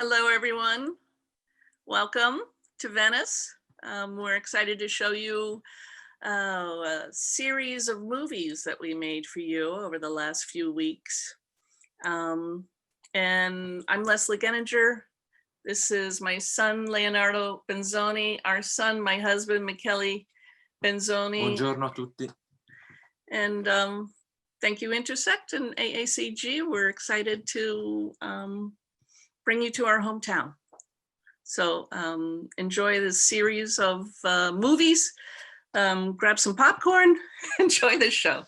Hello, everyone. Welcome to Venice. We're excited to show you a series of movies that we made for you over the last few weeks. And I'm Leslie Genninger. This is my son, Leonardo Benzoni, our son, my husband, Michele Benzoni. Buongiorno a tutti. And thank you, Intersect and AACG. We're excited to bring you to our hometown. So enjoy this series of movies, grab some popcorn, enjoy this show.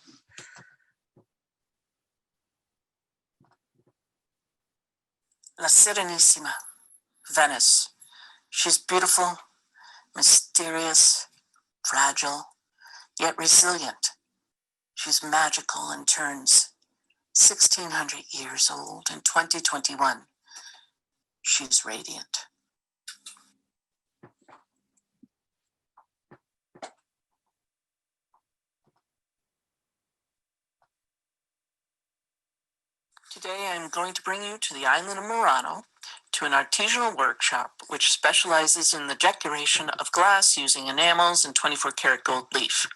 La Serenissima, Venice. She's beautiful, mysterious, fragile, yet resilient. She's magical and turns 1,600 years old in 2021. She's radiant. Today I'm going to bring you to the island of Murano to an artisanal workshop which specializes in the decoration of glass using enamels and 24-karat gold leaf.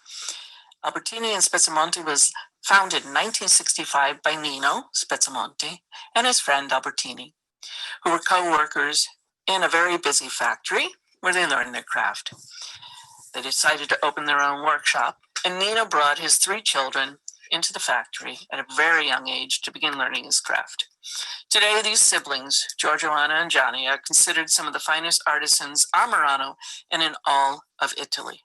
Albertini and Spezzamonte was founded in 1965 by Nino Spezzamonte and his friend Albertini, who were co-workers in a very busy factory where they learned their craft. They decided to open their own workshop, and Nino brought his 3 children into the factory at a very young age to begin learning his craft. Today, these siblings, Giorgio, Anna, and Johnny, are considered some of the finest artisans on Murano and in all of Italy.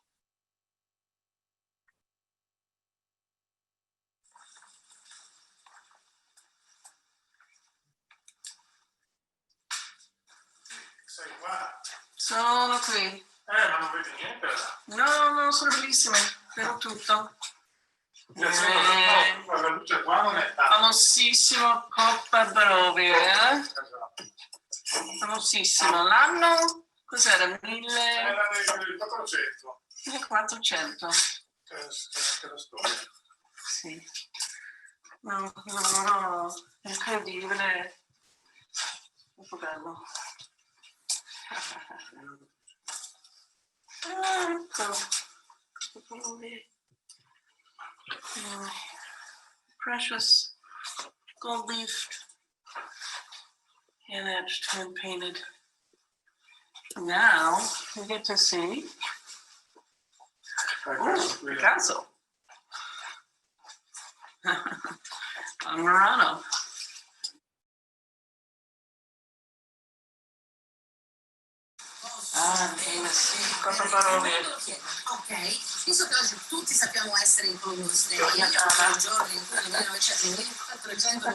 Sono qui. Ma non vedi niente? No, sono bellissime. Vedo tutto. La luce qua non è tanto. Famosissimo Coppa Brovi, famosissimo. L'anno, cos'era? 1400. Era nel 400. 1400. Anche la storia. Sì. No, incredibile. Molto bello. Precious gold leaf, hand etched, hand painted. Now we get to see Picasso on Murano. Famous. Ok, visto che oggi tutti sappiamo essere in Columbus Day, io un giorno in cui nel 1400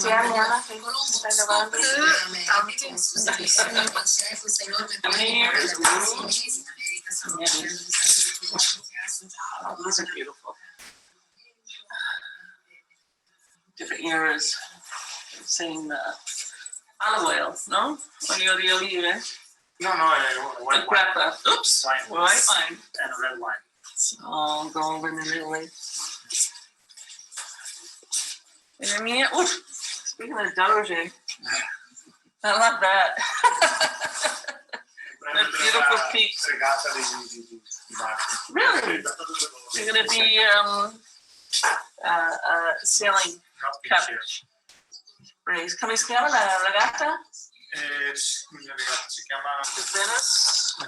Colombo scopre l'America con successione, c'è questa enorme polemica della classe in America sono These are beautiful. Different eras. Same olive oil, no? Olio di olive. No, è white wine. Oops, white wine. And red wine. It's all golden in Italy. And I mean, speaking of Doge, I love that. That beautiful peaks. Really? You're going to be sailing cup race. Come si chiama la regata? Si chiama Venice.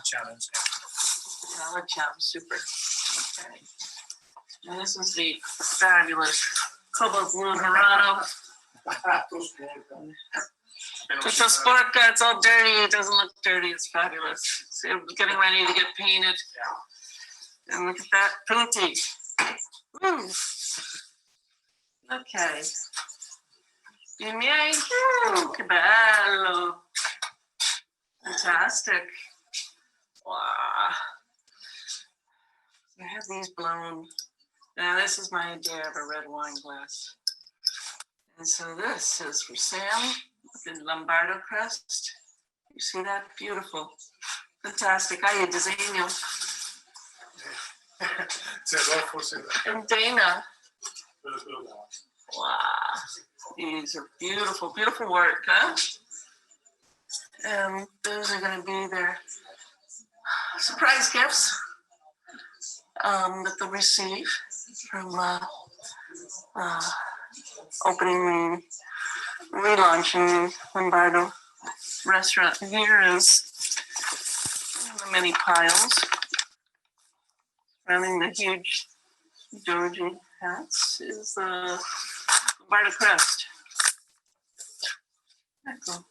Challenge. Super. Okay. And this is the fabulous Cobalt Blue Murano. Tutto sporca, it's all dirty. It doesn't look dirty. It's fabulous. So we're getting ready to get painted. And look at that punti. Woo. Okay. I miei. Che bello. Fantastic. Wow. I have these blown. Now this is my idea of a red wine glass. And so this is for Sam, the Lombardo crest. You see that? Beautiful. Fantastic. Hai disegno. And Dana. Wow. These are beautiful, beautiful work, huh? And those are going to be their surprise gifts that they'll receive from opening the relaunching Lombardo restaurant. Here is the many piles surrounding the huge Georgie hats is the Lombardo crest. Cool.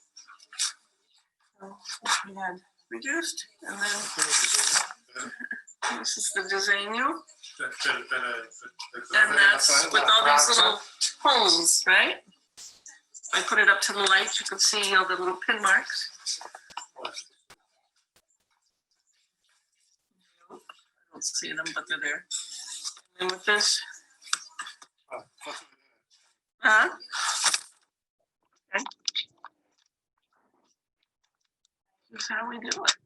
So we had reduced, and then this is the disegno, and that's with all these little holes, right? If I put it up to the light, you can see all the little pin marks. I don't see them, but they're there. And with this, huh? Okay. This is how we do it.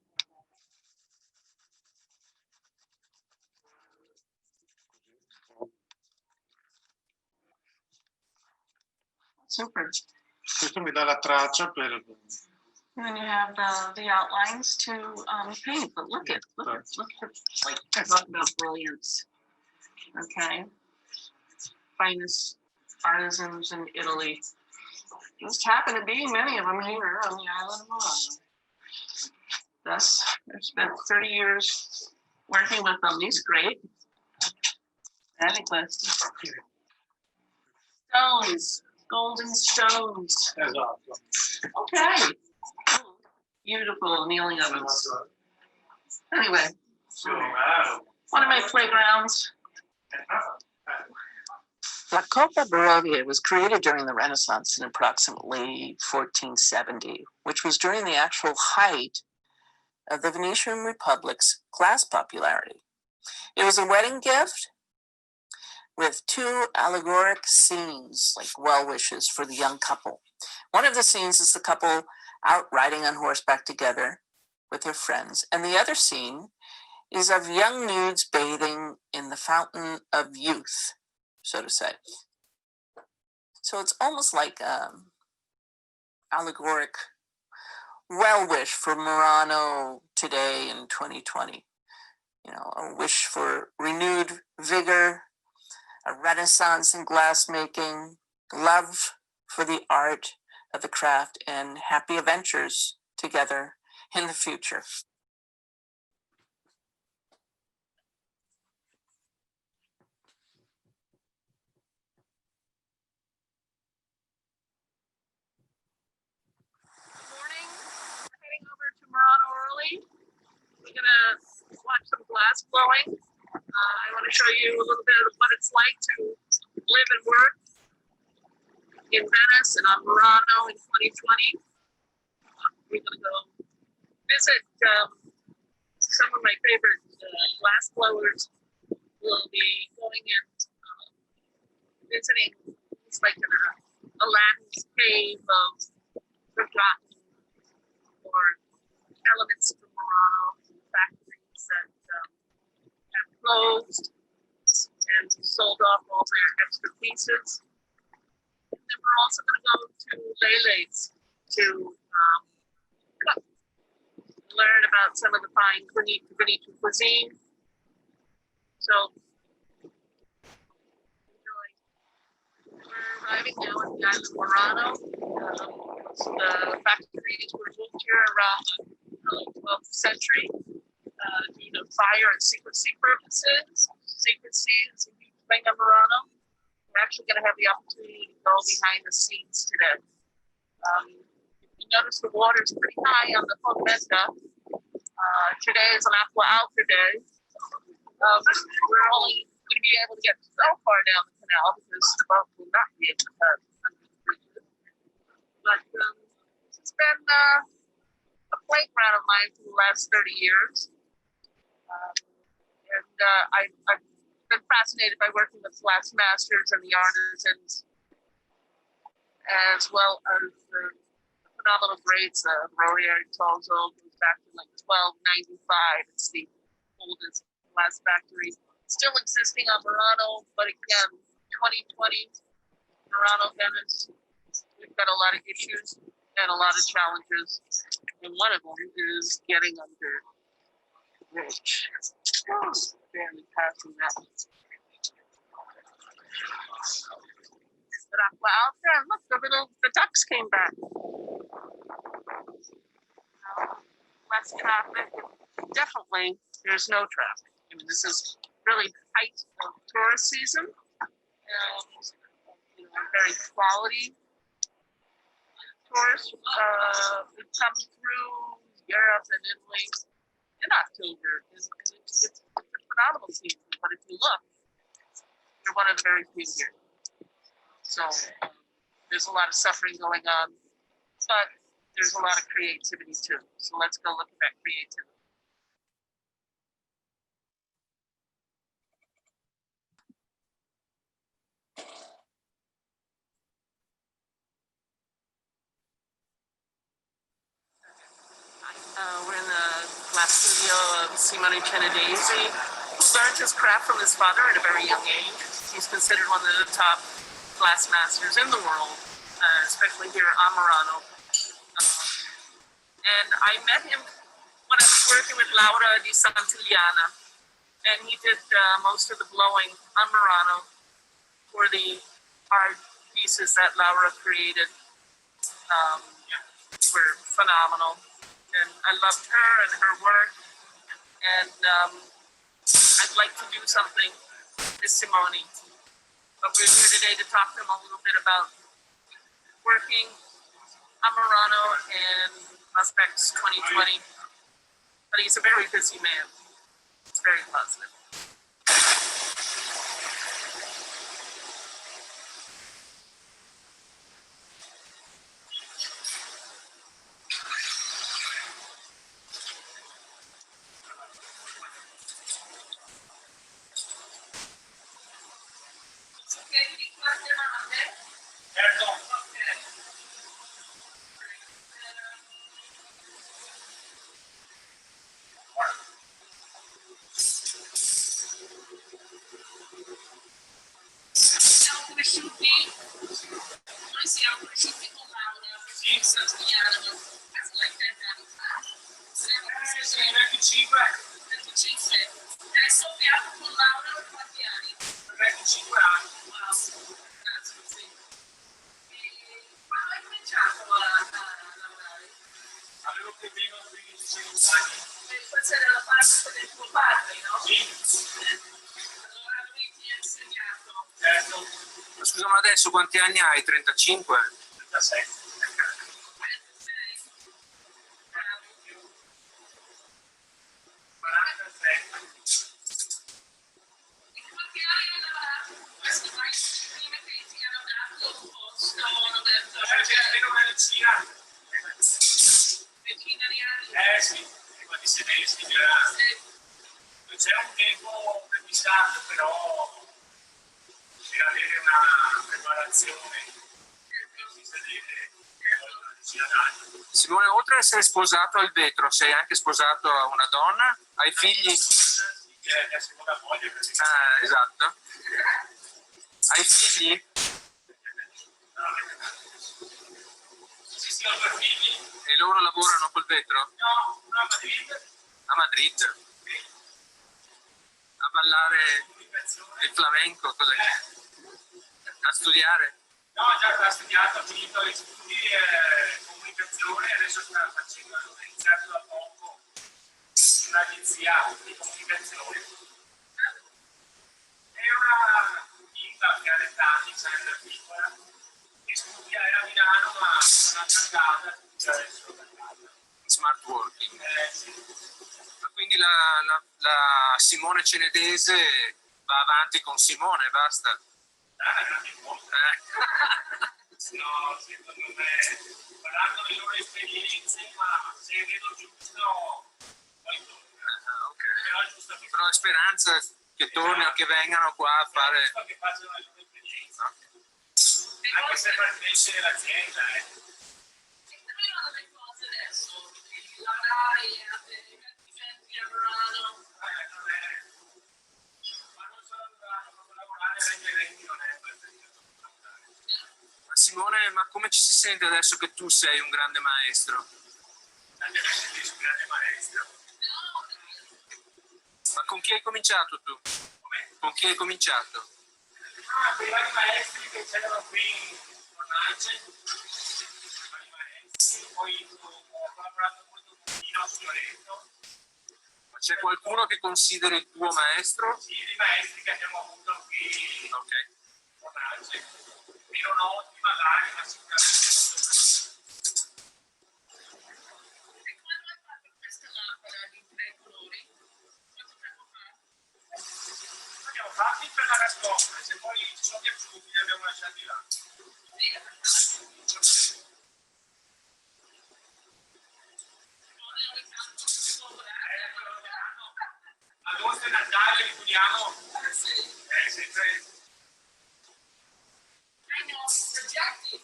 Super. Questo mi dà la traccia per... And then you have the outlines to paint, but look at, like I talk about brilliance. Okay. Finest artisans in Italy. Just happen to be many of them here on the island of Murano. Thus, I've spent 30 years working with them. These are great. Any questions? Stones, golden stones. Okay. Beautiful kneeling ovens. Anyway, one of my playgrounds. La Coppa Barovia was created during the Renaissance in approximately 1470, which was during the actual height of the Venetian Republic's glass popularity. It was a wedding gift with two allegoric scenes, like well wishes for the young couple. One of the scenes is the couple out riding on horseback together with their friends, and the other scene is of young nudes bathing in the fountain of youth, so to say. So it's almost like allegoric well wish for Murano today in 2020. You know, a wish for renewed vigor, a renaissance in glassmaking, love for the art of the craft, and happy adventures together in the future. Morning, heading over to Murano early. We're gonna watch some glass blowing. I want to show you a little bit of what it's like to live and work in Venice and on Murano in 2020. We're gonna go visit some of my favorite glass blowers. We'll be going and visiting. It's like an Aladdin's cave of forgotten or elements from Murano, factories that have closed and sold off all their extra pieces. And then we're also going to go to Lele's to cook, learn about some of the fine Venetian cuisine. So, enjoy. We're arriving now at the island of Murano. The factories were built here around the 12th century due to fire and secrecy purposes. Secrecy is a huge thing in Murano. We're actually going to have the opportunity to go behind the scenes today. You notice the water is pretty high on the Fondamenta. Today is an aqua alta day. We're only going to be able to get so far down the canal because the boat will not be able to pass under the bridges. But it's been a playground of mine for the last 30 years. I've been fascinated by working with glass masters and the artisans, as well as the phenomenal grades of Rorier Tolzo goes back to like 1295. It's the oldest glass factory still existing on Murano, but again, 2020, Murano, Venice, we've got a lot of issues and a lot of challenges. And one of them is getting under the bridge. Barely passing that. Acqua out there. Look, the ducks came back. Less traffic. Definitely, there's no traffic. I mean, this is really height of tourist season. Very quality tourists who come through Europe and Italy in October. It's a phenomenal season, but if you look, you're one of the very few here. So there's a lot of suffering going on, but there's a lot of creativity too. So let's go look at that creativity. We're in the glass studio of Simone Cenedesi, who learned his craft from his father at a very young age. He's considered one of the top glass masters in the world, especially here at Murano. And I met him when I was working with Laura di Santillana, and he did most of the blowing on Murano for the art pieces that Laura created. Were phenomenal. And I loved her and her work, and I'd like to do something with Simone. But we're here today to talk to him a little bit about working on Murano and Aspects 2020. But he's a very busy man. It's very positive. Noi siamo cresciuti con Laura, sì, Santillana, like 10 anni fa. Sì, 25. Adesso abbiamo con Laura per quanti anni? 25 anni. Wow, grazie, sì. E quando hai cominciato a lavorare? Avevo più o meno 15 anni. E questa era la parte del tuo padre, no? Sì. Allora lui ti ha insegnato. Certo. Scusa, ma adesso quanti anni hai? 35? 36. 46. E quanti anni hai lavorato? Questi mai prima che ti hanno dato un posto? Meno medicina. Decina di anni? Sì, prima di sedere già. Non c'è un tempo precisato, però per avere una preparazione si sedere una decina d'anni. Simone, oltre ad essere sposato al vetro, sei anche sposato a una donna? Hai figli? Sì, è la seconda moglie. Ah, esatto. Hai figli? Sì, ho 2 figli. E loro lavorano col vetro? No, a Madrid. A Madrid? Sì. A ballare il flamenco, cos'è? A studiare? No, già ha studiato, ha finito gli studi comunicazione e adesso sta facendo, ha iniziato da poco un'agenzia di comunicazione. È una bimba che ha 20 anni, sempre piccola, che studia, era a Milano ma non ha cambiata, studia adesso da casa. Smart working. Sì. Ma quindi la Simone Cenedese va avanti con Simone, basta. No, secondo me, parlando delle loro esperienze, ma se vedo giusto, poi torna. Ok. Però la speranza che tornino, che vengano qua a fare. Che facciano le loro esperienze. Anche se per crescere l'azienda, E come vanno le cose adesso? Lavorare a eventi a Murano? Ma Simone, ma come ci si sente adesso che tu sei un grande maestro? grande maestro. Ma con chi hai cominciato tu? Con chi hai cominciato? Con i vari maestri che c'erano qui in Fornace, i vari maestri, poi ho collaborato molto con Pino Fioretto. Ma c'è qualcuno che consideri il tuo maestro? Sì, i maestri che abbiamo avuto qui in Ok. Fornace. Meno noti magari, ma sicuramente. E quando hai fatto questa lampada di 3 colori? Quanto tempo fa? Abbiamo fatti per la nascondere, se poi ci sono piaciuti li abbiamo lasciati là. Agosto e Natale li chiudiamo sempre. Hai nuovi progetti?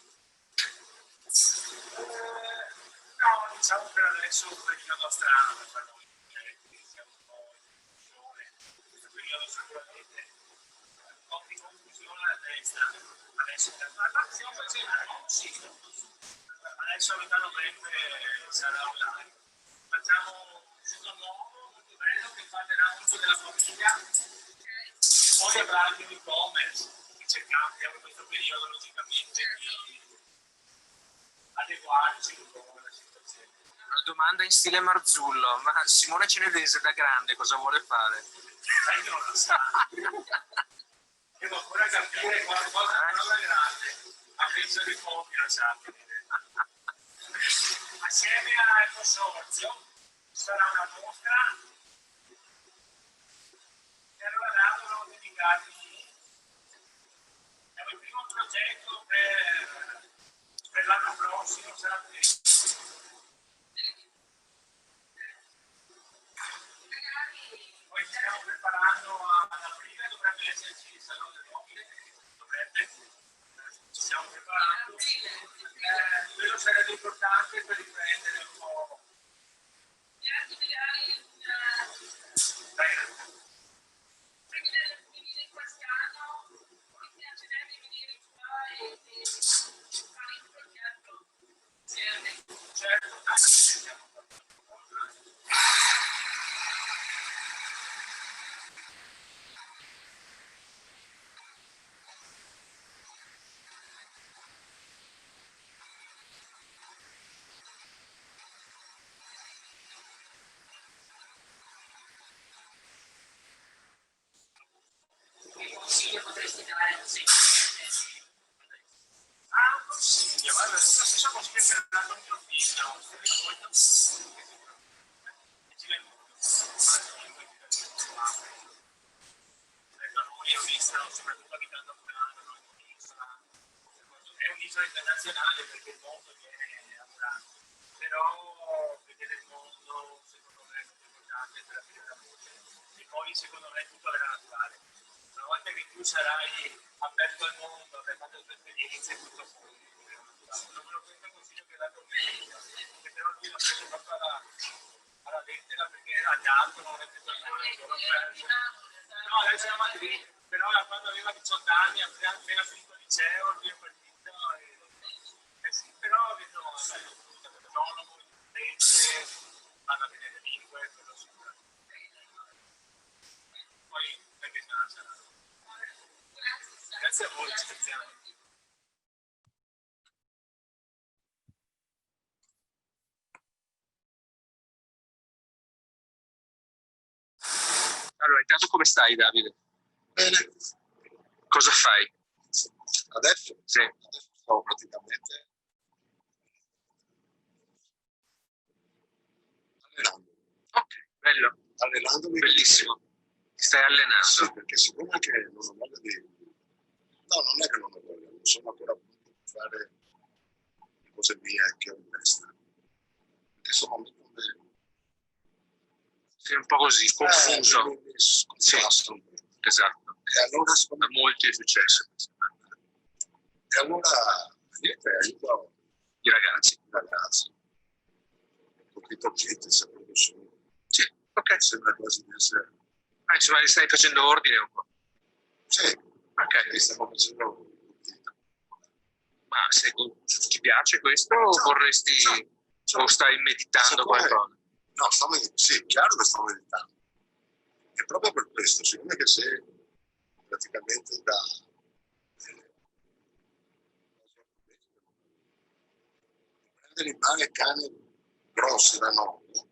No, diciamo per adesso un periodo strano per noi, siamo un po' in confusione. Questo periodo sicuramente un po' di confusione alla testa. Adesso stiamo facendo sì. Adesso a metà novembre sarà online. Facciamo un sito nuovo, molto bello, che parlerà molto della famiglia. Poi avrà anche un e-commerce, che cerchiamo in questo periodo logicamente di adeguarci un po' alla situazione. Una domanda in stile Marzullo, ma Simone Cinevese da grande cosa vuole fare? Sai che non lo sa. Devo ancora capire qualcosa grande, ma penso che pochi lo sappiano. Assieme al consorzio sarà una mostra e allora là dovremo dedicarmi. È il primo progetto per l'anno prossimo, sarà questo. Poi ci stiamo preparando ad aprile, dovrebbe esserci il salone del mobile, dovrebbe. Ci stiamo preparando. Quello sarebbe importante per riprendere un po'. Venire quest'anno, mi piacerebbe venire qua e fare il progetto insieme. Certo, anche se siamo Che consiglio potresti dare? Sì. un consiglio, guarda, lo stesso consiglio che ha dato mio figlio, se ricordo, e ci vengo. Ecco, noi ho visto, soprattutto abitando a Milano, è un'isola internazionale perché il mondo viene a Milano, però vedere il mondo secondo me è molto importante per aprire la voce e poi secondo me tutto verrà naturale. Una volta che tu sarai aperto al mondo, avrai fatto le tue esperienze, tutto fuori. Non me lo prendo consiglio che da domenica, che però lui lo prende proprio alla lettera perché agli altri non è più no, lei c'era a Madrid, però da quando aveva 18 anni, appena finito il liceo, lui è partito e sì, però vedo autonomo, indipendente, vanno a vedere le lingue, quello sicuramente. Poi perché sarà. Grazie a voi, speziale. Allora, intanto come stai, Davide? Bene, Cosa fai? adesso? Sì. Adesso sto praticamente allenando. Ok, bello, Allenandomi. bellissimo. Ti stai allenando? Sì, perché siccome che non ho voglia di... No, non è che non ho voglia, non sono ancora pronto per fare le cose mie che ho in testa. Perché sono molto Sei un po' così, confuso. mi sconfasso un po'. Esatto. E allora secondo A molti è successo. E allora niente, aiuto I ragazzi. i ragazzi. Un pochino gente, sempre più solo. Sì, ok. Sembra quasi di essere... Insomma, li stai facendo ordine un po'. Sì, Ok. li stiamo facendo un pochino. Ma se ti piace questo o vorresti... No. O stai meditando qualcosa? No, sì, chiaro che sto meditando. E proprio per questo, siccome che sei praticamente da prendere in mano cani grossi da notte,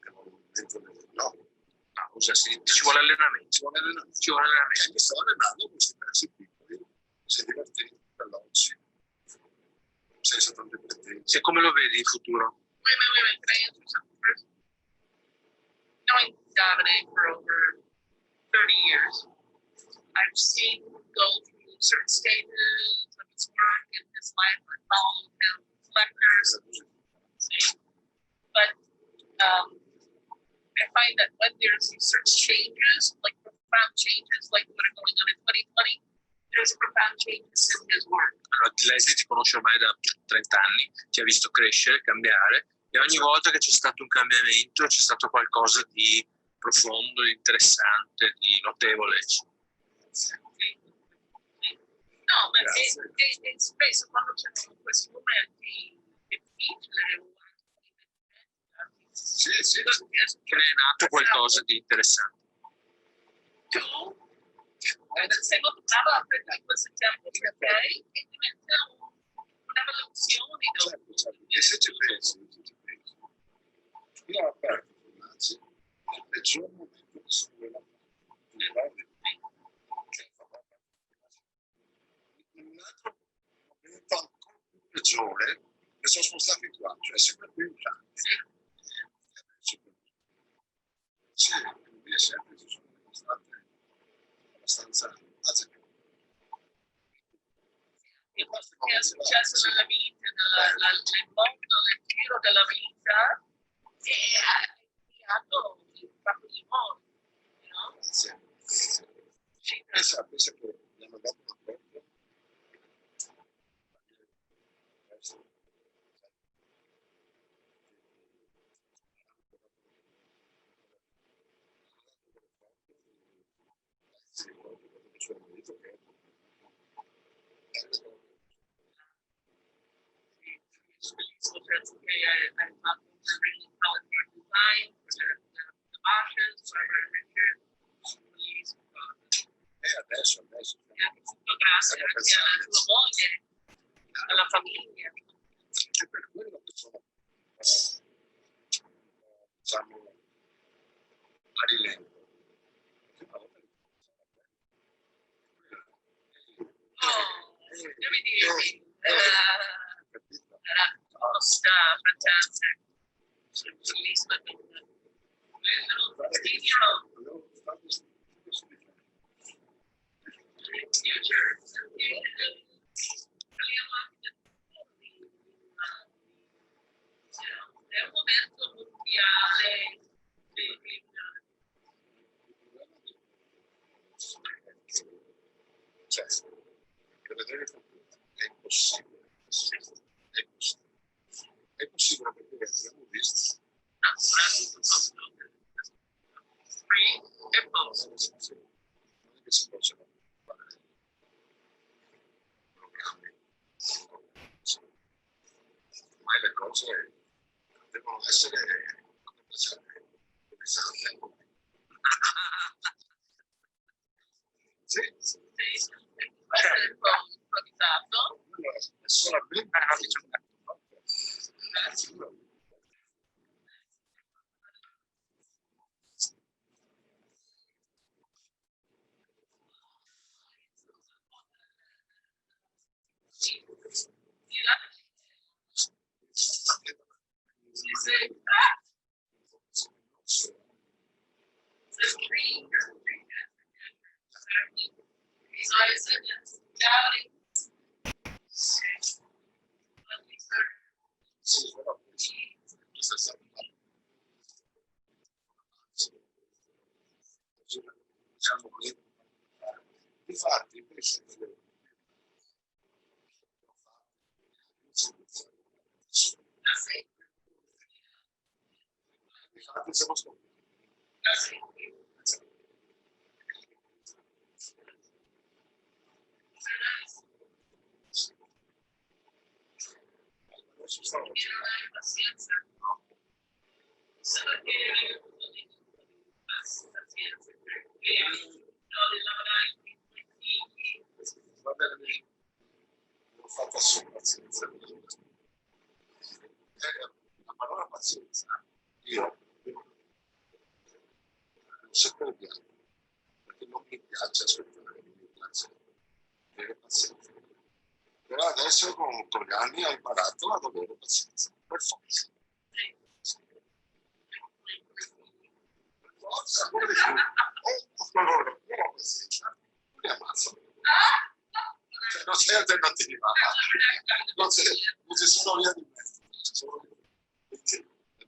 che non entrano no. Cosa ci vuole allenamento? Ci vuole allenamento. Ci vuole allenamento. Mi sto allenando questi pezzi piccoli, si è divertito veloci, senza tante pretese. E come lo vedi in futuro? Knowing Davide for over 30 years, I've seen him go through certain stages of his work in his life. I followed him, lectures, but I find that when there's these certain changes, like profound changes, like what are going on in 2020, there's profound changes in his work. Allora, Leslie ti conosce ormai da 30 anni, ti ha visto crescere, cambiare, e ogni volta che c'è stato un cambiamento c'è stato qualcosa di profondo, di interessante, di notevole. No, ma è spesso quando c'è questi momenti difficili. Sì, Che ne è nato qualcosa di interessante. Tu sei molto brava a prendere questo tempo per te e diventa un'evoluzione. Certo. E se ci pensi, io ho aperto il peggior momento che si doveva fare. Un altro momento ancora più peggiore, che sono spostati qua, cioè sempre più in là. Sì, quindi è sempre ci sono state abbastanza Che è successo nella vita, nel mondo, nel giro della vita e ha creato un fatto di mondo, no? Sì. Pensa che gli hanno dato una porta. Penso che hai fatto un PowerPoint design per le bashes, Adesso. tutto grazie anche alla tua moglie, alla famiglia. È per quello che sono, diciamo, a rilento. Devi dirmi, era posta fantastica, bellissima, è un momento mondiale Cioè, per vedere il futuro è impossibile. È possibile perché abbiamo visto. e post. Non è che si possono fare programmi, ma le cose devono essere come piacere, improvvisate. Sì. Questo è un po' improvvisato. È solamente Infatti, invece siamo scoperti. ci stavo va bene, l'ho fatta su pazienza. La parola pazienza, io non sapevo piano, perché non mi piace aspettare, non mi piace avere pazienza. Però adesso con gli anni ho imparato ad avere pazienza, per forza. Per forza, allora, non ho pazienza, mi ammazzano. Cioè, non c'è alternativa, non ci sono via di mezzo,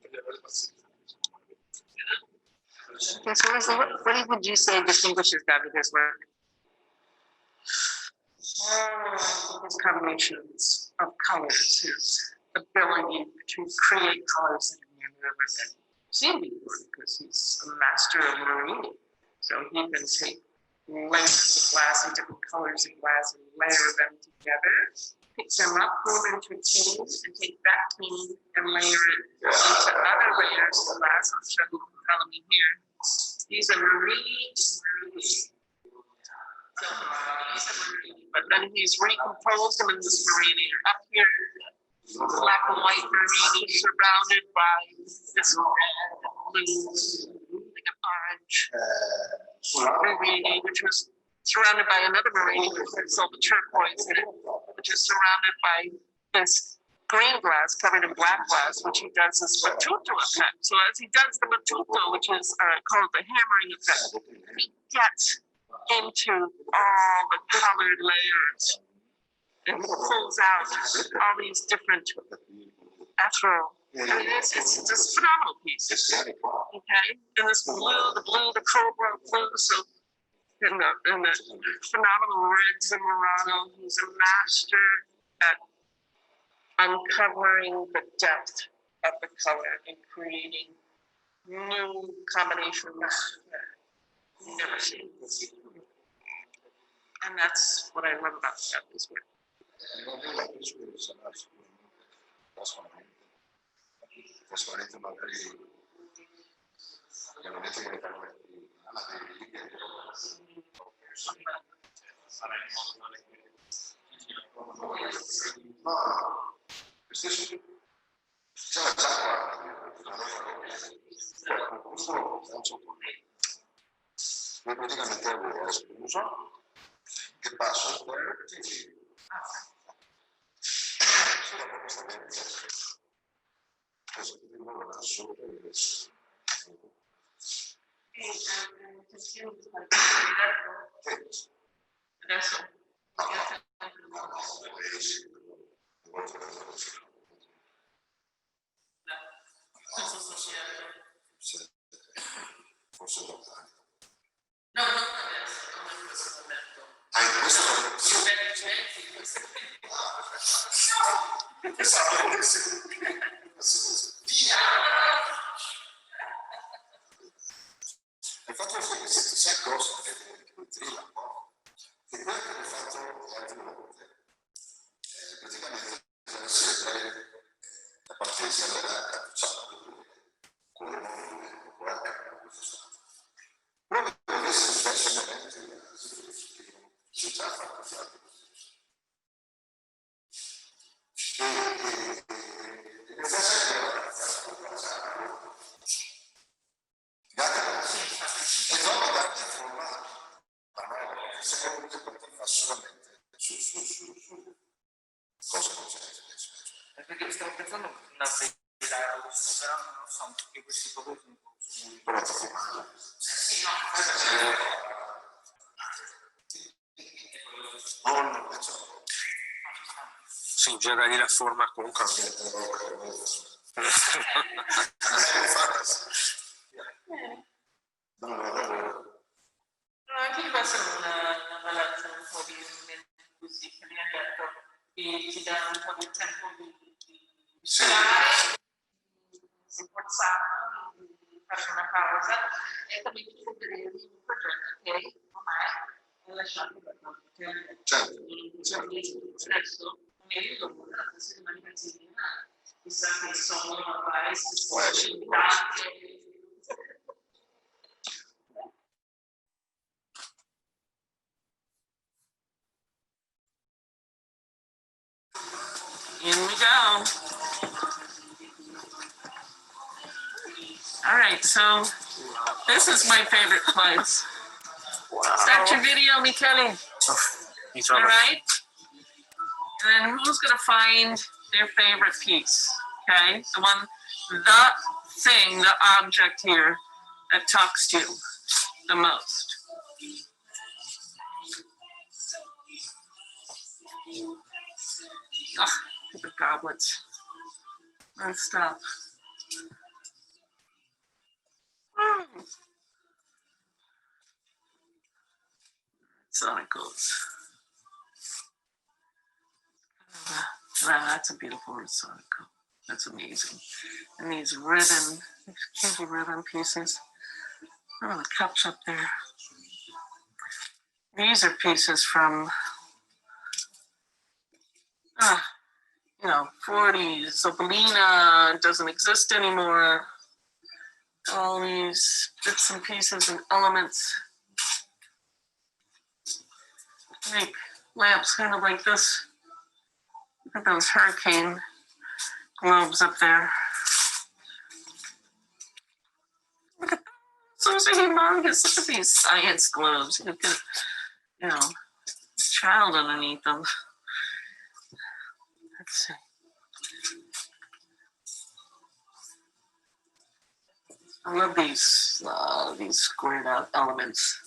per avere pazienza. Okay, so what would you say distinguishes Davide's work? His combinations of colors, his ability to create colors that have never been seen before, because he's a master of marine. So he can take layers of glass in different colors of glass and layer them together, pick them up, put them into a cane, and take that cane and layer it into other layers of glass. I'll show you the color here. These are marine. But then he's recomposed them in this marine. Up here, black and white marine surrounded by this red, blue, like an orange marine, which was surrounded by another marine, which called the turquoise in it, which is surrounded by this green glass covered in black glass, which he does this matuto effect. So as he does the matuto, which is called the hammering effect, he gets into all the colored layers and pulls out all these different ethereal. I mean, it's just a phenomenal piece. Okay, and this blue, the cobra blue, so and the phenomenal reds in Murano. He's a master at uncovering the depth of the color and creating new combinations that you've never seen. And that's what I love about this work. Trasparente magari che non è che ma stesso c'è la praticamente avevo escluso che passo per questo ti dico solo per adesso. Adesso. Forse domani. No, non adesso, non in questo momento. In questo momento? Pensavo che hai fatto sai cosa che trilla un po'? Che quello che hai fatto le altre volte praticamente deve essere la partenza della cappucciata con le nuove proprio per essere spesso si già fatto fare e questa sera e dopo darti forma secondo me perché fa solamente su cosa non c'è perché stavo pensando una bella rossa, però non so perché questi prodotti però troppo male non penso Sì, in generale la forma comunque Anche questa è una balanza un po' di così che mi ha detto che ci dà un po' di tempo di sperare, di forzato, di fare una pausa e poi di vedere un progetto che ormai è lasciato da tanto tempo. Adesso mi aiuto con la settimana settimanale sa che sono citate. In we go. All right, so this is my favorite place. Start your video, Michele. All right? And then who's gonna find their favorite piece? Okay, the thing, the object here that talks to you the most. Oh, the goblets. Non-stop. Sonicals. That's a beautiful Sonical. That's amazing. And these ribbon, cute ribbon pieces. Oh, the cups up there. These are pieces from, 40s. Zobolina doesn't exist anymore. All these bits and pieces and elements. Make lamps kind of like this. Look at those hurricane globes up there. Look at those are humongous. Look at these science globes. You can, a child underneath them. Let's see. I love these squared out elements.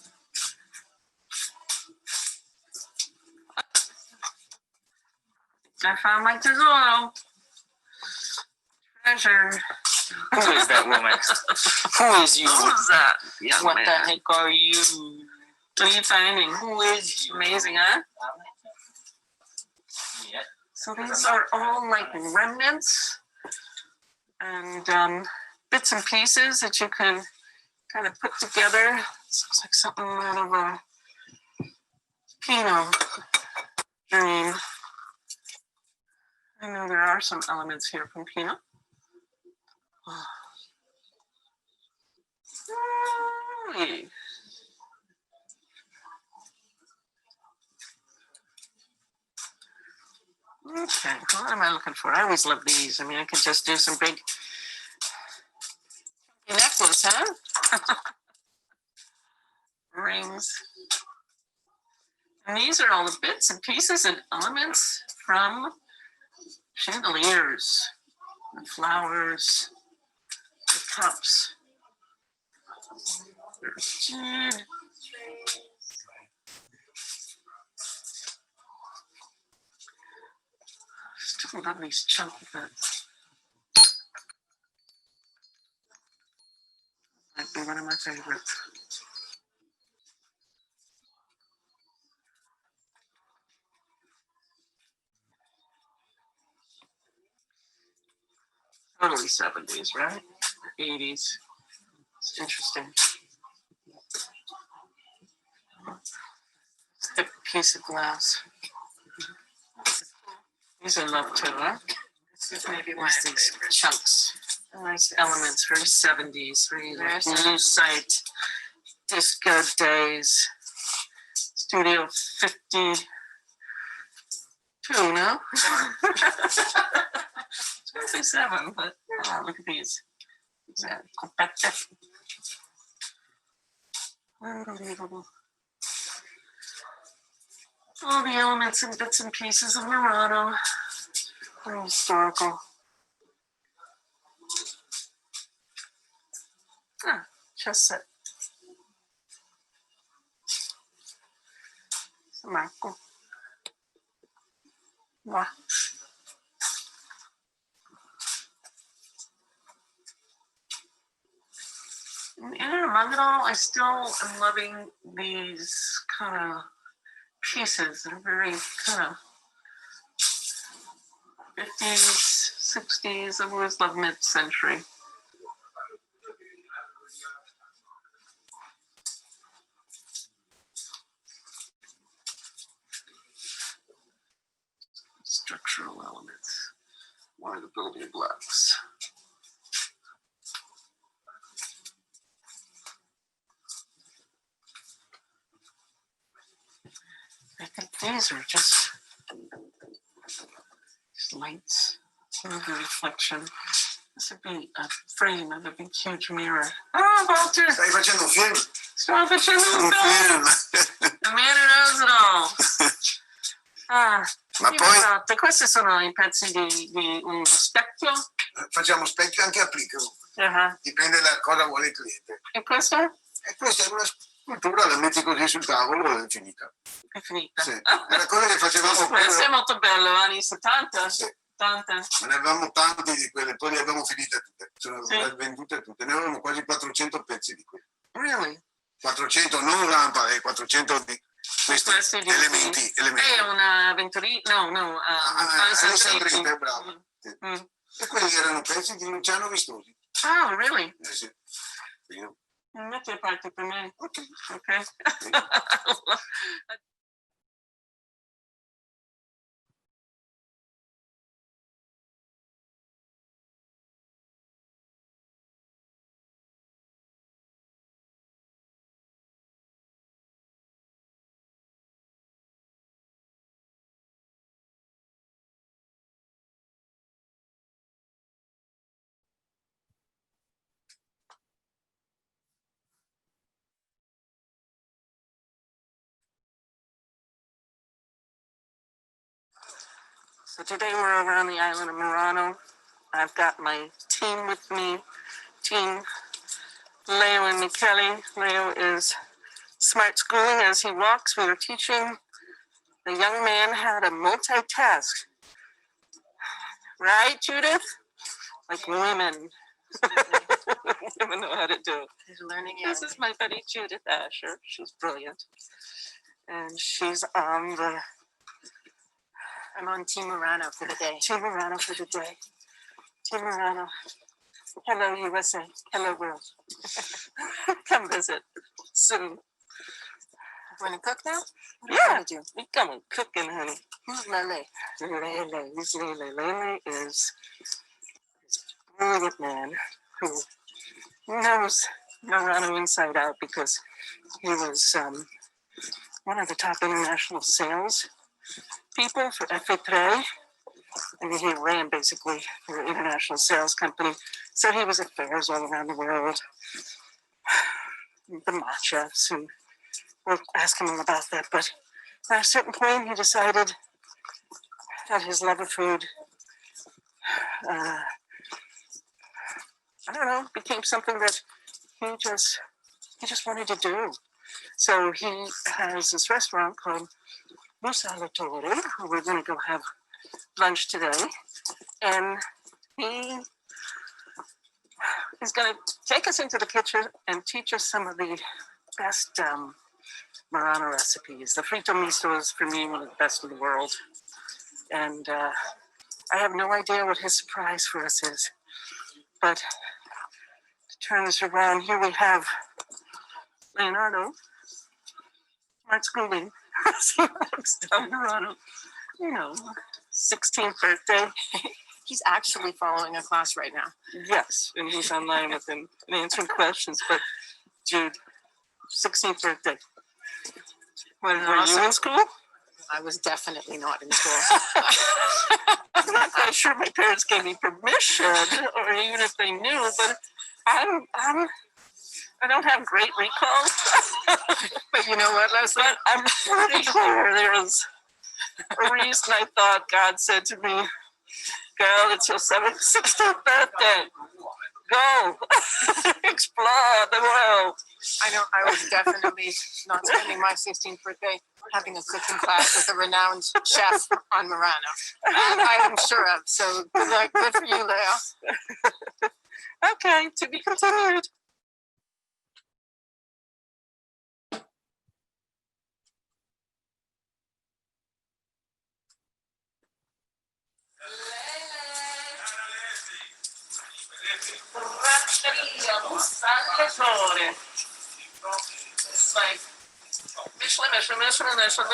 I found my tesoro. Treasure. Who is that woman? Who is you? Who is that? Yeah, What the heck are you? What are you finding? Who is you? Amazing, huh? Yeah. So these are all like remnants and bits and pieces that you can kind of put together. This looks like something out of a Pinot dream. I know there are some elements here from Pinot. Hey. Okay, what am I looking for? I always love these. I mean, I could just do some big necklace, huh? Rings. And these are all the bits and pieces and elements from chandeliers, the flowers, the cups. There's jade. Still love these chunky bits. Might be one of my favorites. Totally 70s, right? 80s. It's interesting. Thick piece of glass. These are love too, huh? This is maybe one of these chunks. Nice elements, very 70s, very blue sight, disco days, Studio 52, no? 27, but look at these. Unbelievable. All the elements and bits and pieces of Murano. Very historical. Chess set. Marco. Wow. And among it all, I still am loving these kind of pieces that are very kind of 50s, 60s. I've always loved mid-century. Structural elements. One of the building blocks. I think these are just lights with the reflection. This would be a frame of a big huge mirror. Oh, Walter! Stai facendo un film? Sto facendo un Un film! film! The man who knows it all. Ah, Ma poi questi sono i pezzi di un specchio. facciamo specchio anche a plico. Uh-huh. Dipende da cosa vuole il cliente. E questo? E questa è una scultura, la metti così sul tavolo e è finita. È finita. Sì. È una cosa che facevamo Questo è molto bello, anni 70? Sì. 80. Ma ne avevamo tanti di quelle, poi le abbiamo finite tutte. Sono vendute tutte. Ne avevamo quasi 400 pezzi di quelle. Really? 400, non lampade, 400 di questi elementi. È una Venturino, no, Alessandrita, bravo. Sì. Mm. E quelli erano pezzi di Luciano Vistosi. Oh, really? Sì. Io. Metti a parte per me. Ok. Okay. So today we're over on the island of Murano. I've got my team with me, team Leo and Michele. Leo is smart schooling as he walks. We were teaching the young man how to multitask. Right, Judith? Like women. Women know how to do it. He's learning This is my buddy Judith Asher. She's brilliant. And she's on the I'm on Team Murano for the day. Team Murano for the day. Team Murano. Hello, USA. Hello, world. Come visit soon. Want to cook now? What Yeah. are you going to We coming cooking, honey. do? Who's Lele? Lele. He's Lele. Lele is a brilliant man who knows Murano inside out because he was one of the top international sales people for FA3. And he ran basically the international sales company. So he was at fairs all around the world. The matchas, and we'll ask him all about that. But at a certain point, he decided that his love of food, I don't know, became something that he just wanted to do. So he has this restaurant called Salvatore, where we're going to go have lunch today, and he is going to take us into the kitchen and teach us some of the best Murano recipes. The frito misto is, for me, one of the best in the world, and I have no idea what his surprise for us is, but to turn this around, here we have Leonardo, smart schooling, Murano, you know, 16th birthday. He's actually following a class right now. Yes, and he's online with him and answering questions. But Jude, 16th birthday. When were you in school? I was definitely not in school. I'm not quite sure my parents gave me permission, or even if they knew. But I don't have great recall. But you know what, Leslie? But I'm pretty clear there was a reason I thought God said to me, "Girl, it's your 16th birthday. Go explore the world." I know I was definitely not spending my 16th birthday having a cooking class with a renowned chef on Murano. I am sure of. So good for you, Leo. Okay, to be continued. Salvatore. It's like Michelin. Ciao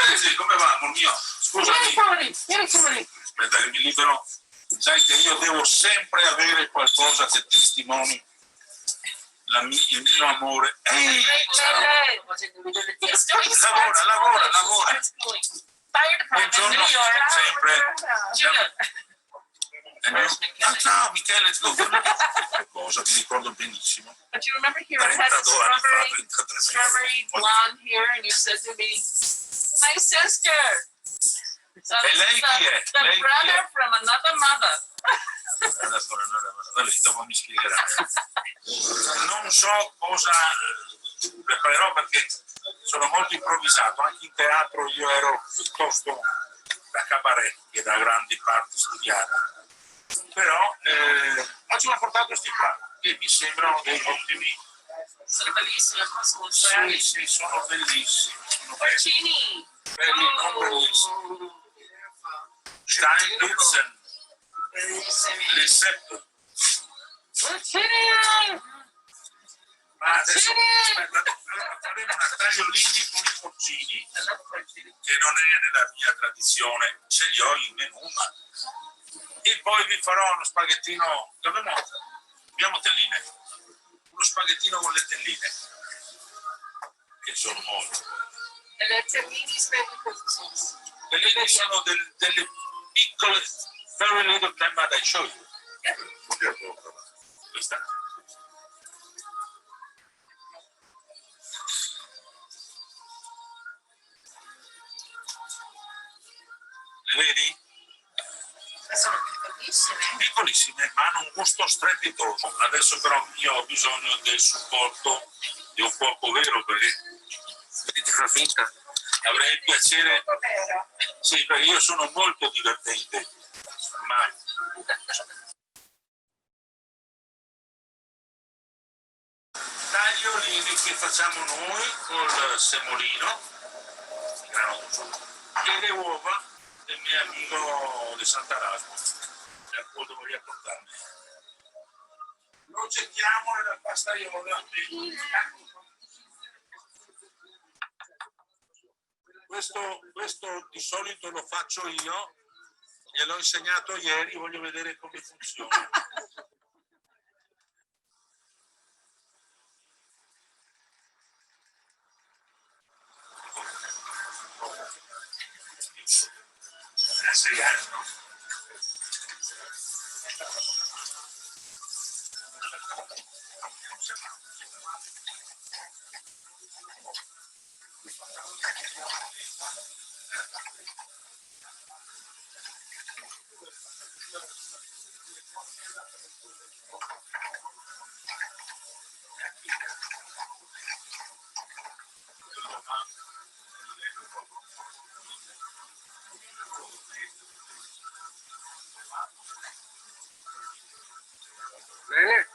Lele, come va, amor mio? Scusami, aspetta che mi libero. Sai che io devo sempre avere qualcosa che testimoni il mio amore. Lavora. Buongiorno, sempre. Ciao Michele, cosa mi ricordo benissimo. But you remember here I had a strawberry blonde hair and you said to me, my sister. So E lei chi è? The Lei brother from another mother. Dopo mi spiegherà. Non so cosa preparerò perché sono molto improvvisato. Anche in teatro io ero piuttosto da cabaret che da grandi parti studiata. Però oggi mi ha portato questi qua che mi sembrano dei ottimi. Sono bellissimi, sono sì, sono bellissimi. Sono porcini. Belli, non bellissimi. Steinpilzen. Recept. Porcini! Ma adesso allora, faremo una tagliolini con i porcini, che non è nella mia tradizione, ce li ho in menù, ma... E poi vi farò uno spaghettino, abbiamo telline, uno spaghettino con le telline, che sono molto. E le telline sono? Le telline sono delle piccole, very little time, but I show you. Questa? Le vedi? Sono piccolissime. Piccolissime, ma hanno un gusto strepitoso. Adesso però io ho bisogno del supporto di un cuoco vero perché vedete fa finta. Avrei il piacere. Sì, perché io sono molto divertente, ma tagliolini che facciamo noi col semolino, grano e le uova del mio amico di Sant'Erasmo, da cui voglio portarmi. Lo gettiamo nella pastaiola. Questo di solito lo faccio io, gliel'ho insegnato ieri, voglio vedere come funziona. Sei anni, no? Lele,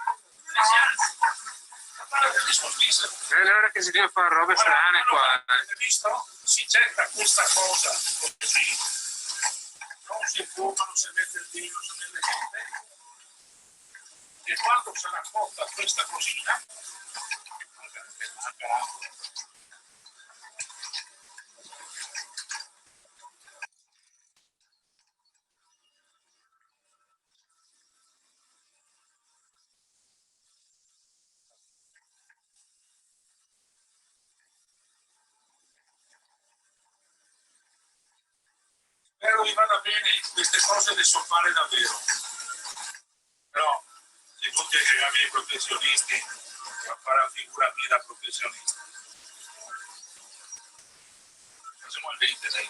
è l'ora che si deve fare robe strane qua. Avete visto? Si getta questa cosa così, non si fuma, non si mette il vino, non si mette niente. E quando sarà cotta questa cosina, spero vi vada bene, queste cose le so fare davvero. Però è inutile che chiami i professionisti a fare la figura mia da professionista. Facciamo il 20 lei.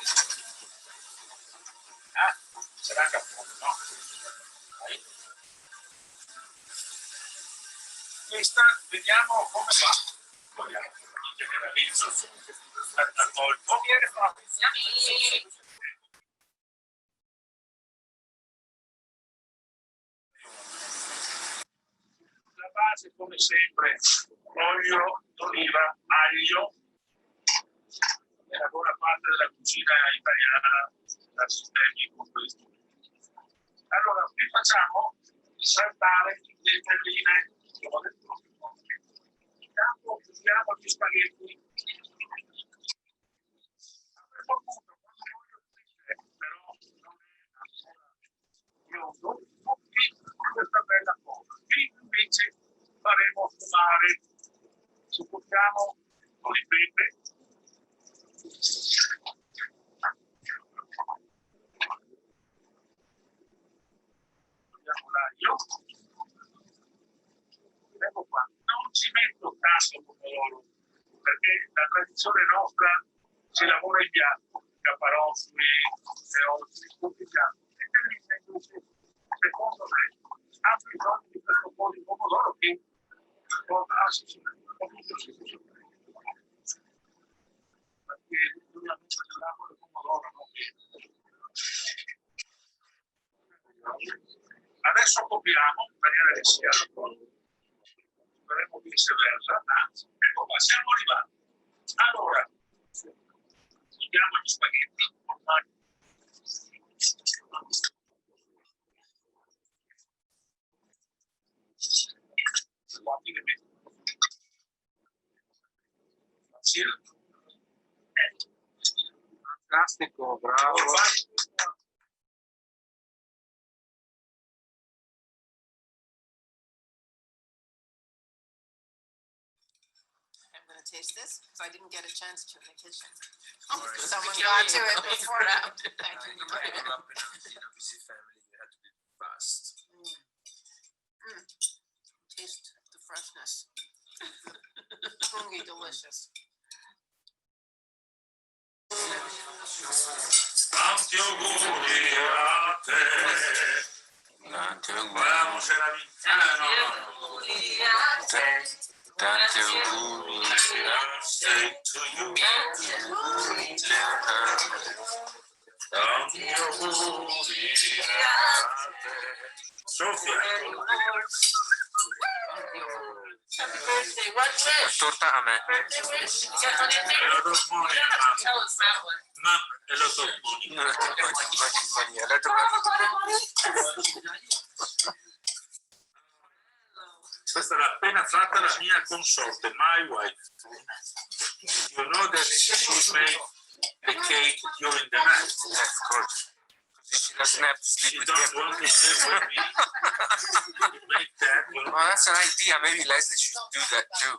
Ah, sarà anche a fondo, no? Dai. Questa, vediamo come fa. Vogliamo, che realizzo a colpo. La base, come sempre, olio d'oliva, aglio, è la buona parte della cucina italiana da sistemi con questo. Allora, qui facciamo saltare le telline. Intanto usiamo gli spaghetti. chiodo tutti questa bella cosa. Qui invece faremo fumare, sopportiamo con il pepe. Togliamo l'aglio. Ecco qua, non ci metto tanto pomodoro, perché la tradizione nostra si lavora in bianco, caparoffi, leosi, tutti in bianco. E invece, secondo me, ha bisogno di questo po' di pomodoro che porta a perché noi abbiamo l'acqua del pomodoro, no? Adesso copriamo in maniera che sia faremo viceversa, anzi, ecco qua, siamo arrivati. Allora, togliamo gli spaghetti. Fantastico, bravo. I'm gonna taste this because I didn't get a chance to in the kitchen. Sorry. Someone got to it before now. Thank You you. grew up in a busy family, you had to be fast. Taste the freshness. Fungi delicious. Tanti auguri a te. Tanti auguri. Guardiamo se la Tanti auguri. Birthday to you. Tanti auguri a te. Sofia. Happy birthday. What La wish? torta a me. Birthday wish? You got one in there? E lo tormoni. Tell us that one. E lo tormoni. Questa l'ha appena fatta la mia consorte, my wife. You know that she made the cake during the night. Yeah, of course. She doesn't have to She sleep with don't him. want to sleep with me. You make that. You know. Well, that's an idea. Maybe Leslie should do that too.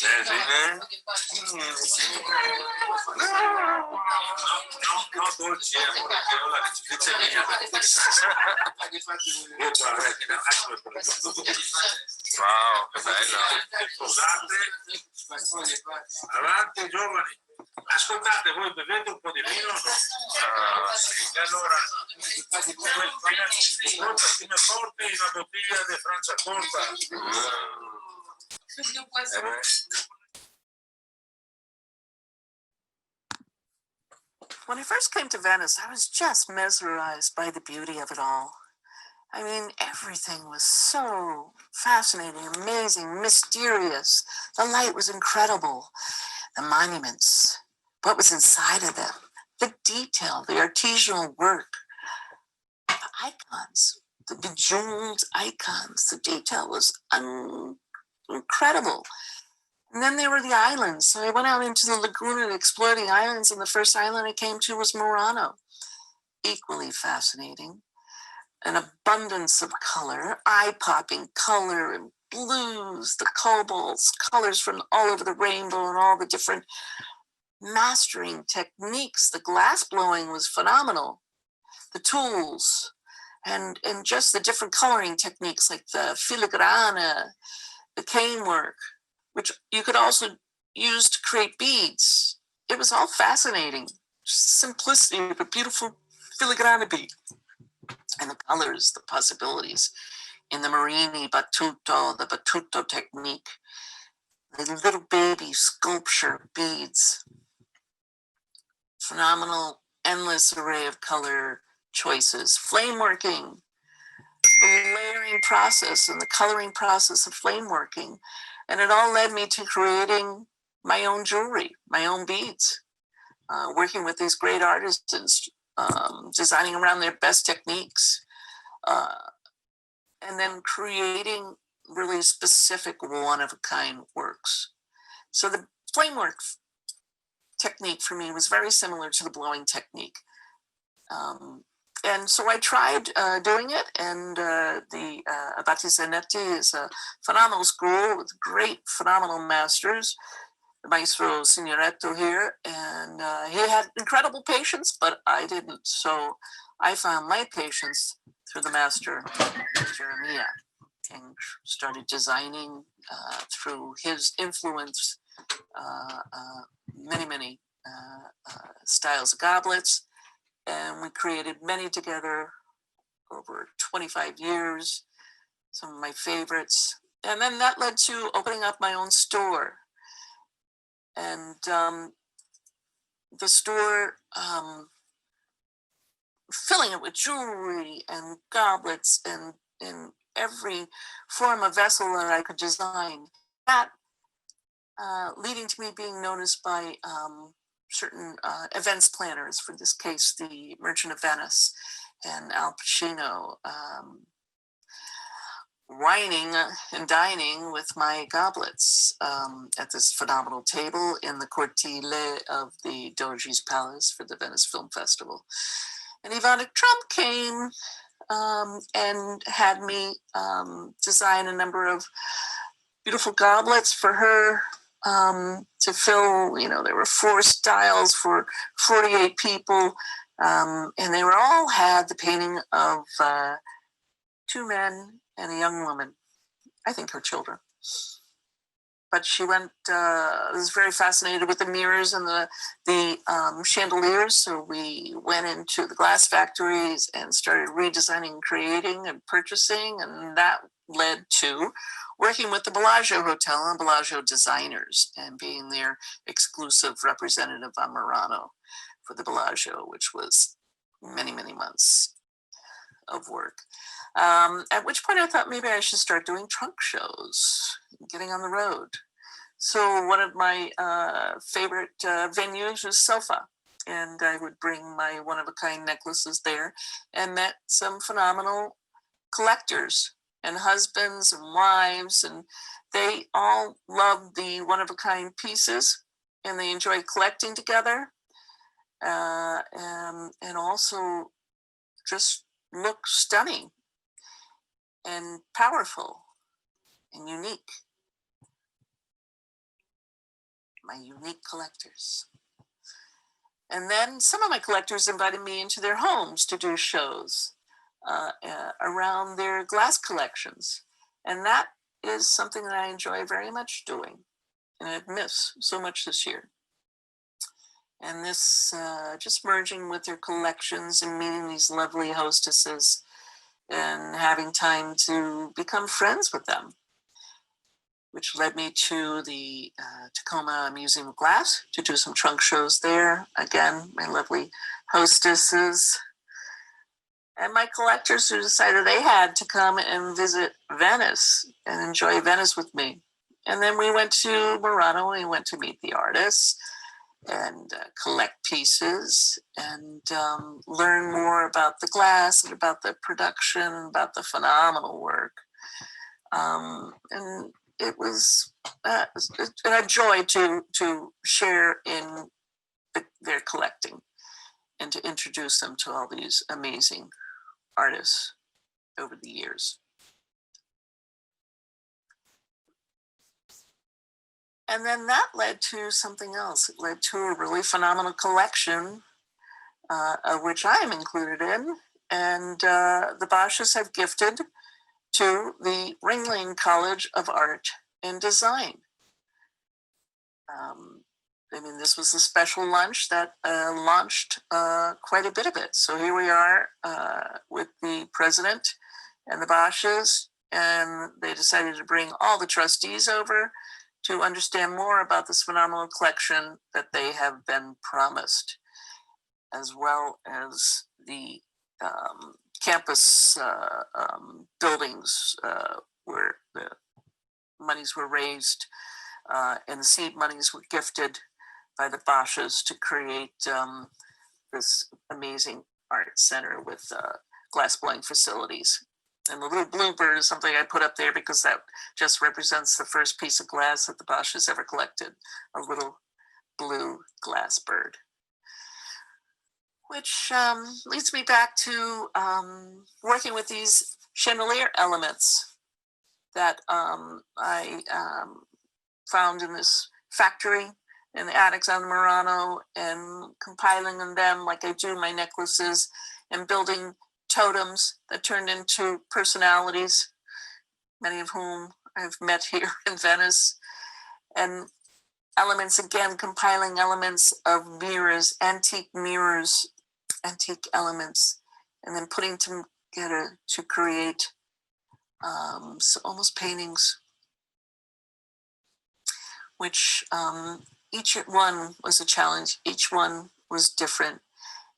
Leslie? No, dolci, amore, che non la riciclizza mia. Wow, che bello. Scusate, avanti giovani. Ascoltate, voi bevete un po' di vino o no? E allora, come porti una bottiglia di Francia corta? When I first came to Venice, I was just mesmerized by the beauty of it all. I mean, everything was so fascinating, amazing, mysterious. The light was incredible. The monuments, what was inside of them, the detail, the artisanal work, the icons, the bejeweled icons, the detail was incredible. And then there were the islands. So I went out into the lagoon and explored the islands, and the first island I came to was Murano. Equally fascinating. An abundance of color, eye-popping color and blues, the cobalts, colors from all over the rainbow and all the different mastering techniques. The glass blowing was phenomenal. The tools and just the different coloring techniques like the filigrana, the cane work, which you could also use to create beads. It was all fascinating. Just simplicity of a beautiful filigrana bead. And the colors, the possibilities in the Marini battuto, the battuto technique, the little baby sculpture beads, phenomenal, endless array of color choices, flame working, the layering process and the coloring process of flame working. And it all led me to creating my own jewelry, my own beads, working with these great artisans, designing around their best techniques, and then creating really specific one-of-a-kind works. So the flame work technique for me was very similar to the blowing technique. And so I tried doing it, and the Abate Zanetti is a phenomenal school with great, phenomenal masters. The Maestro Signoretto here, and he had incredible patience, but I didn't. So I found my patience through the master, Jeremiah, and started designing through his influence many styles of goblets, and we created many together over 25 years, some of my favorites. And then that led to opening up my own store. And the store, filling it with jewelry and goblets and in every form of vessel that I could design. That leading to me being noticed by certain events planners, for this case, the Merchant of Venice and Al Pacino, wining and dining with my goblets at this phenomenal table in the cortile of the Doge's Palace for the Venice Film Festival. And Ivana Trump came and had me design a number of beautiful goblets for her to fill. You know, there were 4 styles for 48 people, and they were all had the painting of 2 men and a young woman, I think her children. But she was very fascinated with the mirrors and the chandeliers. So we went into the glass factories and started redesigning, and creating and purchasing. And that led to working with the Bellagio Hotel and Bellagio designers and being their exclusive representative on Murano for the Bellagio, which was many months of work. At which point I thought maybe I should start doing trunk shows, getting on the road. So one of my favorite venues was Sofa, and I would bring my one-of-a-kind necklaces there and met some phenomenal collectors and husbands and wives, and they all loved the one-of-a-kind pieces, and they enjoyed collecting together, and also just look stunning and powerful and unique. My unique collectors. And then some of my collectors invited me into their homes to do shows around their glass collections. And that is something that I enjoy very much doing, and I've missed so much this year. And this just merging with their collections and meeting these lovely hostesses and having time to become friends with them, which led me to the Tacoma Museum of Glass to do some trunk shows there. Again, my lovely hostesses and my collectors who decided they had to come and visit Venice and enjoy Venice with me. And then we went to Murano and we went to meet the artists and collect pieces and learn more about the glass and about the production, about the phenomenal work. And it was a joy to share in their collecting and to introduce them to all these amazing artists over the years. And then that led to something else. It led to a really phenomenal collection, of which I am included in. And the Bosches have gifted to the Ringling College of Art and Design. I mean, this was a special lunch that launched quite a bit of it. So here we are with the president and the Bosches, and they decided to bring all the trustees over to understand more about this phenomenal collection that they have been promised, as well as the campus buildings where the monies were raised and the seed monies were gifted by the Bosches to create this amazing art center with glass blowing facilities. And the little bluebird is something I put up there because that just represents the first piece of glass that the Bosches ever collected, a little blue glass bird. which leads me back to working with these chandelier elements that I found in this factory in the attics on Murano, and compiling them like I do my necklaces, and building totems that turned into personalities, many of whom I've met here in Venice, and elements, again, compiling elements of mirrors, antique elements, and then putting together to create so almost paintings, which each one was a challenge. Each one was different.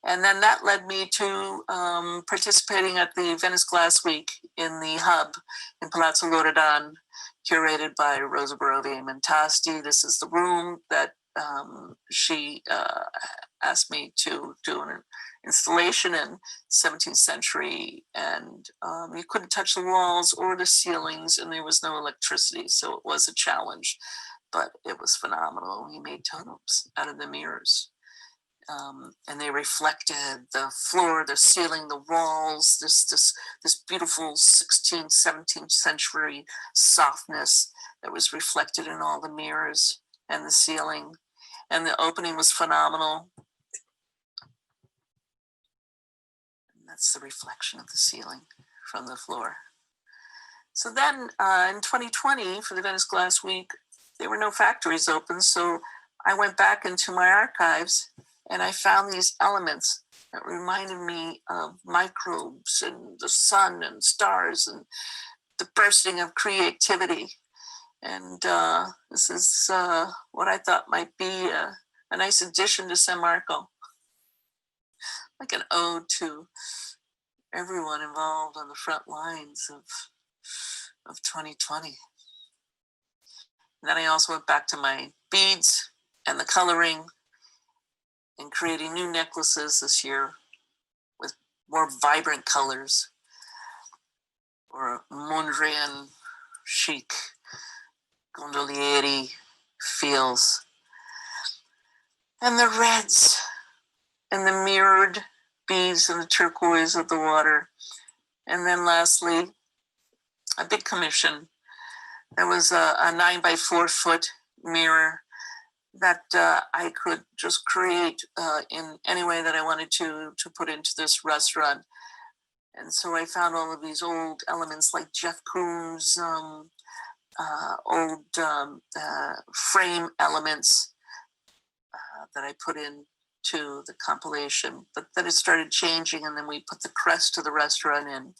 And then that led me to participating at the Venice Glass Week in the Hub in Palazzo Loredan, curated by Rosa Barovia Mentasti. This is the room that she asked me to do an installation in 17th century, and you couldn't touch the walls or the ceilings, and there was no electricity, so it was a challenge, but it was phenomenal. We made totems out of the mirrors. And they reflected the floor, the ceiling, the walls, this beautiful 16th, 17th century softness that was reflected in all the mirrors and the ceiling. And the opening was phenomenal. And that's the reflection of the ceiling from the floor. So then in 2020, for the Venice Glass Week, there were no factories open. So I went back into my archives and I found these elements that reminded me of microbes and the sun and stars and the bursting of creativity. And this is what I thought might be a nice addition to San Marco, like an ode to everyone involved on the front lines of 2020. And then I also went back to my beads and the coloring, and creating new necklaces this year with more vibrant colors, or Mondrian chic, gondolieri feels. And the reds and the mirrored beads and the turquoise of the water. And then lastly, a big commission. There was a 9x4 foot mirror that I could just create in any way that I wanted to put into this restaurant. And so I found all of these old elements like Jeff Koons, old frame elements that I put into the compilation. But then it started changing, and then we put the crest of the restaurant in.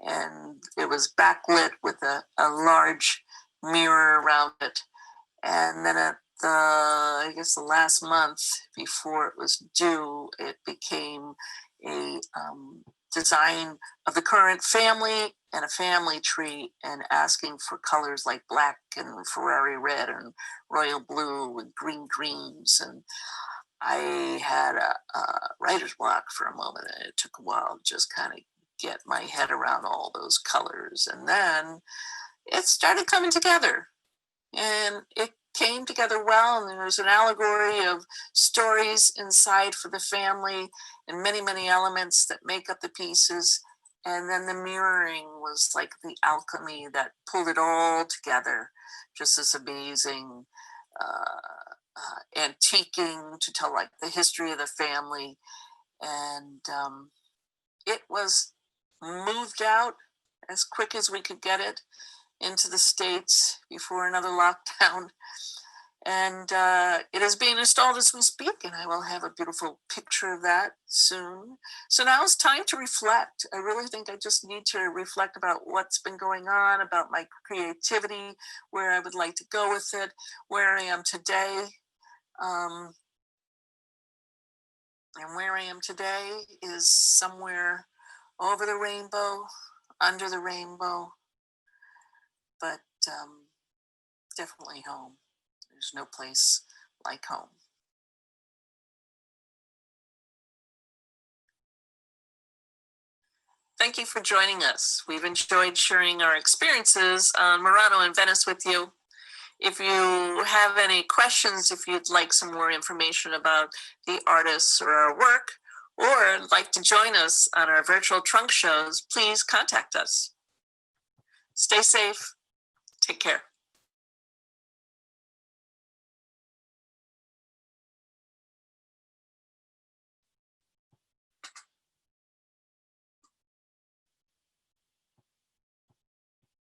And it was backlit with a large mirror around it. And then at I guess the last month before it was due, it became a design of the current family and a family tree, and asking for colors like black and Ferrari red and royal blue and green greens. And I had a writer's block for a moment, and it took a while to just kind of get my head around all those colors. And then it started coming together, and it came together well, and there was an allegory of stories inside for the family and many, many elements that make up the pieces. And then the mirroring was like the alchemy that pulled it all together. Just this amazing antiquing to tell like the history of the family. And it was moved out as quick as we could get it into the States before another lockdown. And it is being installed as we speak, and I will have a beautiful picture of that soon. So now it's time to reflect. I really think I just need to reflect about what's been going on, about my creativity, where I would like to go with it, where I am today. And where I am today is somewhere over the rainbow, under the rainbow, but definitely home. There's no place like home. Thank you for joining us. We've enjoyed sharing our experiences on Murano and Venice with you. If you have any questions, if you'd like some more information about the artists or our work, or like to join us on our virtual trunk shows, please contact us. Stay safe. Take care.